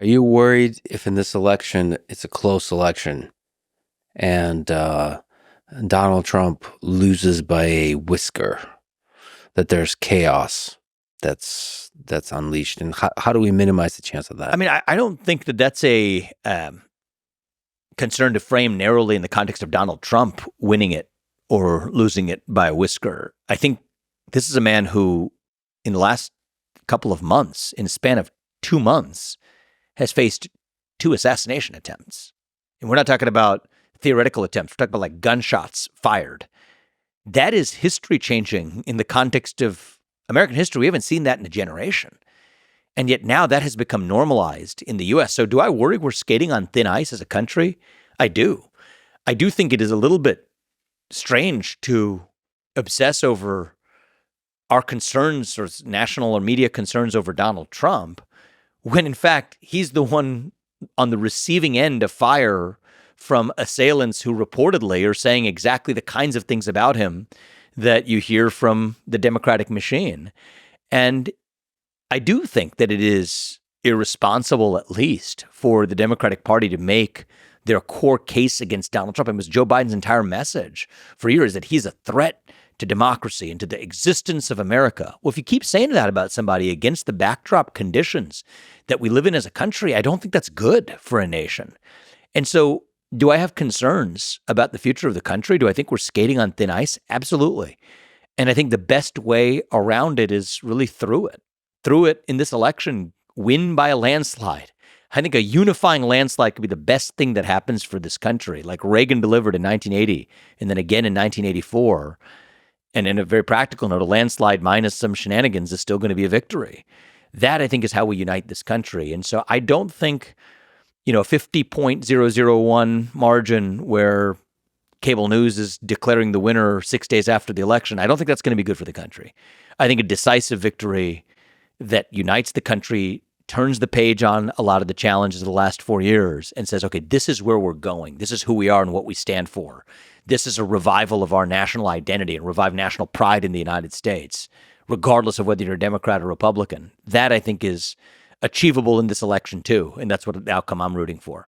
Are you worried if in this election it's a close election and Donald Trump loses by a whisker, that there's chaos that's unleashed? And how do we minimize the chance of that? I mean, I don't think that that's a concern to frame narrowly in the context of Donald Trump winning it or losing it by a whisker. I think this is a man who, in the last couple of months, in a span of 2 months, has faced 2 assassination attempts. And we're not talking about theoretical attempts. We're talking about like gunshots fired. That is history changing in the context of American history. We haven't seen that in a generation. And yet now that has become normalized in the U.S. So do I worry we're skating on thin ice as a country? I do. I do think it is a little bit strange to obsess over our concerns or national or media concerns over Donald Trump when, in fact, he's the one on the receiving end of fire from assailants who reportedly are saying exactly the kinds of things about him that you hear from the Democratic machine. And I do think that it is irresponsible, at least, for the Democratic Party to make their core case against Donald Trump. It was Joe Biden's entire message for years that he's a threat to democracy and to the existence of America. Well, if you keep saying that about somebody against the backdrop conditions that we live in as a country, I don't think that's good for a nation. And so do I have concerns about the future of the country? Do I think we're skating on thin ice? Absolutely. And I think the best way around it is really through it. Through it in this election, win by a landslide. I think a unifying landslide could be the best thing that happens for this country, like Reagan delivered in 1980 and then again in 1984. And in a very practical note, a landslide minus some shenanigans is still going to be a victory. That, I think, is how we unite this country. And so I don't think, a 50.001 margin where cable news is declaring the winner 6 days after the election, I don't think that's going to be good for the country. I think a decisive victory that unites the country, turns the page on a lot of the challenges of the last 4 years and says, okay, this is where we're going. This is who we are and what we stand for. This is a revival of our national identity and revive national pride in the United States, regardless of whether you're a Democrat or Republican. That, I think, is achievable in this election, too. And that's what the outcome I'm rooting for.